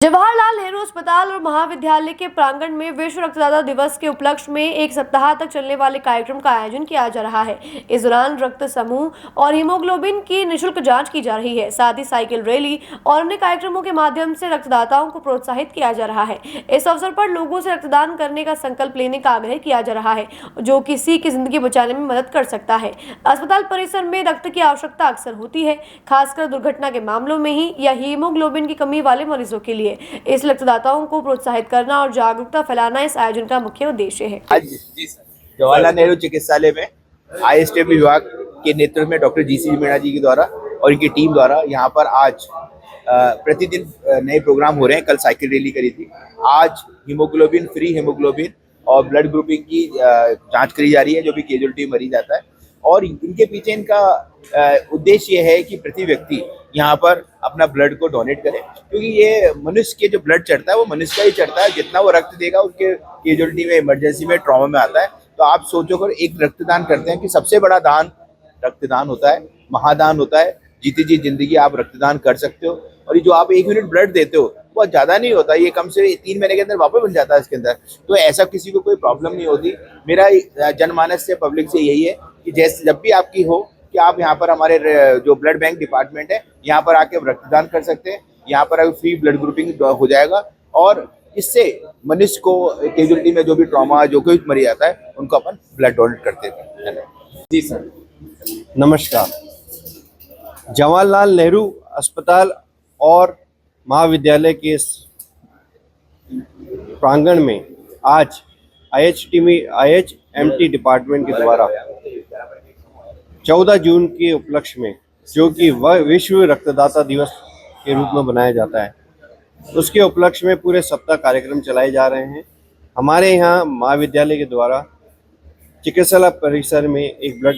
जवाहरलाल नेहरू अस्पताल और महाविद्यालय के प्रांगण में विश्व रक्तदाता दिवस के उपलक्ष्य में एक सप्ताह तक चलने वाले कार्यक्रम का आयोजन किया जा रहा है। इस दौरान रक्त समूह और हीमोग्लोबिन की निःशुल्क जांच की जा रही है। साथ ही साइकिल रैली और अन्य कार्यक्रमों के माध्यम से रक्तदाताओं को प्रोत्साहित किया जा रहा है। इस अवसर पर लोगों से रक्तदान करने का संकल्प लेने का आग्रह किया जा रहा है, जो किसी की जिंदगी बचाने में मदद कर सकता है। अस्पताल परिसर में रक्त की आवश्यकता अक्सर होती है, खासकर दुर्घटना के मामलों में ही या हीमोग्लोबिन की कमी वाले मरीजों के लिए। इस रक्तदाताओं को प्रोत्साहित करना और जागरूकता फैलाना इस आयोजन का मुख्य उद्देश्य है। आज जवाहरलाल नेहरू चिकित्सालय में आईएसटी विभाग के नेतृत्व में डॉक्टर जीसी मीणा जी के द्वारा और इनकी टीम द्वारा यहाँ पर आज प्रतिदिन नए प्रोग्राम हो रहे हैं। कल साइकिल रैली करी थी, आज हीमोग्लोबिन फ्री हीमोग्लोबिन और ब्लड ग्रुपिंग की जांच करी जा रही है, जो भी कैजुअल्टी मरीज आता है। और इनके पीछे इनका उद्देश्य ये है कि प्रति व्यक्ति यहाँ पर अपना ब्लड को डोनेट करे, क्योंकि ये मनुष्य के जो ब्लड चढ़ता है वो मनुष्य का ही चढ़ता है। जितना वो रक्त देगा उसके कैजुअल्टी में, इमरजेंसी में, ट्रॉमा में आता है। तो आप सोचो, अगर एक रक्तदान करते हैं कि सबसे बड़ा दान रक्तदान होता है, महादान होता है। जीती जी जिंदगी आप रक्तदान कर सकते हो। और ये जो आप 1 यूनिट ब्लड देते हो वो ज़्यादा नहीं होता, ये कम से 3 महीने के अंदर वापस बन जाता है इसके अंदर। तो ऐसा किसी को कोई प्रॉब्लम नहीं होती। मेरा जनमानस से, पब्लिक से यही है कि जैसे जब भी आपकी हो कि आप यहाँ पर हमारे जो ब्लड बैंक डिपार्टमेंट है यहाँ पर आके रक्तदान कर सकते हैं। यहाँ पर आके फ्री ब्लड ग्रुपिंग हो जाएगा और इससे मनुष्य को कैजुअल्टी में जो भी ट्रॉमा, जो कोई मरीज आता है, उनको अपन ब्लड डोनेट करते हैं। जी सर, नमस्कार। जवाहरलाल नेहरू अस्पताल और महाविद्यालय के प्रांगण में आज आईएचएमटी डिपार्टमेंट के द्वारा 14 जून के उपलक्ष्य में, जो कि विश्व रक्तदाता दिवस के रूप में बनाया जाता है, उसके उपलक्ष्य में पूरे सप्ताह कार्यक्रम चलाए जा रहे हैं। हमारे यहाँ महाविद्यालय के द्वारा चिकित्सालय परिसर में एक ब्लड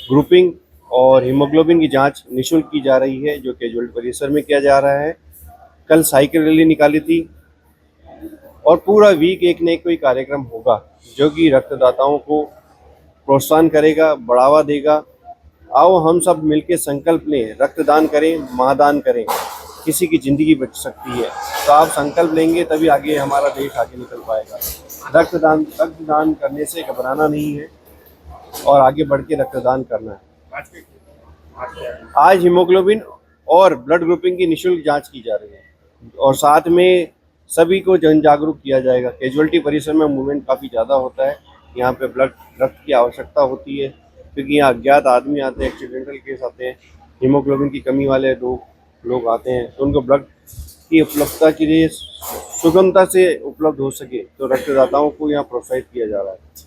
ग्रुपिंग और हीमोग्लोबिन की जांच निःशुल्क की जा रही है, जो कैजुअल परिसर में किया जा रहा है। कल साइकिल रैली निकाली थी और पूरा वीक एक न एक कोई कार्यक्रम होगा, जो कि रक्तदाताओं को प्रोत्साहन करेगा, बढ़ावा देगा। आओ हम सब मिलकर संकल्प लें, रक्तदान करें, महादान करें, किसी की ज़िंदगी बच सकती है। तो आप संकल्प लेंगे तभी आगे हमारा देश आगे निकल पाएगा। रक्तदान करने से घबराना नहीं है और आगे बढ़ के रक्तदान करना है। आज हीमोग्लोबिन और ब्लड ग्रुपिंग की निःशुल्क जांच की जा रही है और साथ में सभी को जन जागरूक किया जाएगा। कैजुअल्टी परिसर में मूवमेंट काफ़ी ज़्यादा होता है। यहाँ पे रक्त की आवश्यकता होती है, क्योंकि यहाँ अज्ञात आदमी आते हैं, एक्सीडेंटल केस आते हैं, हीमोग्लोबिन की कमी वाले लोग आते हैं। तो उनको ब्लड की उपलब्धता के लिए सुगमता से उपलब्ध हो सके, तो रक्तदाताओं को यहाँ प्रोत्साहित किया जा रहा है।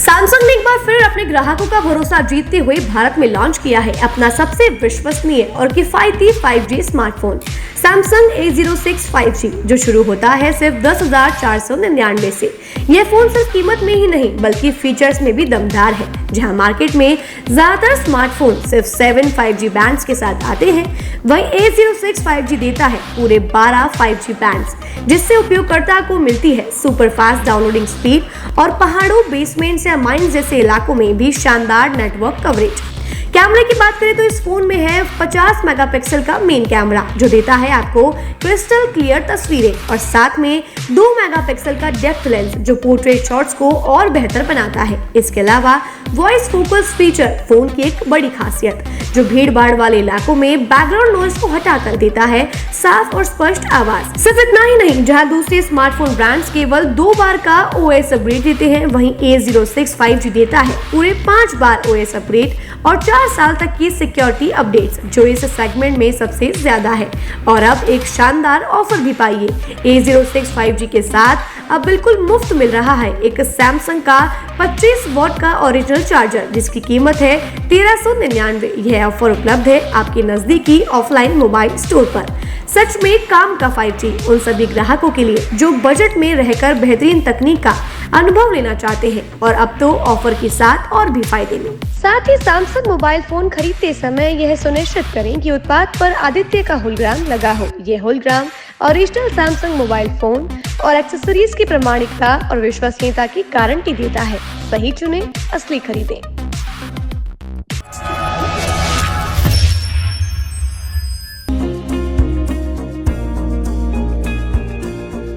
सैमसंग ने एक बार फिर अपने ग्राहकों का भरोसा जीतते हुए भारत में लॉन्च किया है अपना सबसे विश्वसनीय और किफायती 5G smartphone Samsung A06 5G, जो शुरू होता है सिर्फ 10,499 से। यह फोन सिर्फ कीमत में ही नहीं बल्कि फीचर्स में भी दमदार है। जहां मार्केट में ज्यादातर स्मार्टफोन सिर्फ 7 5G बैंड्स के साथ आते हैं, वहीं A06 5G देता है पूरे 12 5G बैंड्स, जिससे उपयोगकर्ता को मिलती है सुपर फास्ट डाउनलोडिंग स्पीड और पहाड़ों, बेसमेंट्स या माइंस जैसे इलाकों में भी शानदार नेटवर्क कवरेज। कैमरे की बात करें तो इस फोन में है 50 मेगापिक्सल का मेन कैमरा, जो देता है आपको क्रिस्टल क्लियर तस्वीरें, और साथ में 2 मेगापिक्सल का डेप्थ लेंस, जो पोर्ट्रेट शॉट्स को और बेहतर बनाता है। इसके अलावा वॉइस फोकस फीचर फोन की एक बड़ी खासियत, जो भीड़ भाड़ वाले इलाकों में बैकग्राउंड नॉइज को हटा कर देता है साफ और स्पष्ट आवाज। सिर्फ इतना ही नहीं, जहां दूसरे स्मार्टफोन ब्रांड्स केवल 2 बार का OS अपग्रेड देते हैं, वहीं A06 5G देता है पूरे 5 बार OS अपग्रेड और 4 साल तक की सिक्योरिटी अपडेट्स, जो इस सेगमेंट में सबसे ज्यादा है। और अब एक शानदार ऑफर भी पाइए। A06 5G के साथ अब बिल्कुल मुफ्त मिल रहा है एक सैमसंग का 25 वॉट का ओरिजिनल चार्जर, जिसकी कीमत है 1399। यह ऑफर उपलब्ध है आपके नजदीकी ऑफलाइन मोबाइल स्टोर पर। सच में काम का 5G उन सभी ग्राहकों के लिए जो बजट में रहकर बेहतरीन तकनीक का अनुभव लेना चाहते हैं, और अब तो ऑफर के साथ और भी फायदे में। साथ ही सैमसंग मोबाइल फोन खरीदते समय यह सुनिश्चित करें कि उत्पाद पर आदित्य का होलोग्राम लगा हो। यह hologram original Samsung mobile phone और एक्सेसरीज की प्रामाणिकता और विश्वसनीयता की गारंटी देता है। सही चुने, असली खरीदें।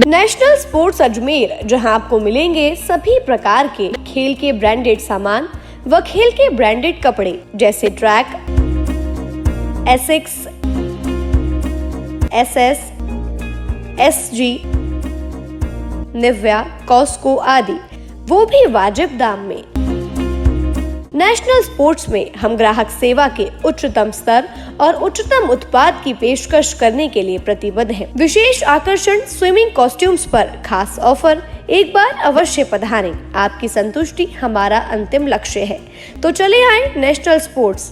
नेशनल स्पोर्ट्स अजमेर, जहां आपको मिलेंगे सभी प्रकार के खेल के ब्रांडेड सामान व खेल के ब्रांडेड कपड़े, जैसे track, Asics, SS, SG, Nivia, Cosco आदि, वो भी वाजिब दाम में। नेशनल स्पोर्ट्स में हम ग्राहक सेवा के उच्चतम स्तर और उच्चतम उत्पाद की पेशकश करने के लिए प्रतिबद्ध हैं। विशेष आकर्षण स्विमिंग कॉस्ट्यूम्स पर खास ऑफर, एक बार अवश्य पधारें। आपकी संतुष्टि हमारा अंतिम लक्ष्य है। तो चले आए नेशनल स्पोर्ट्स।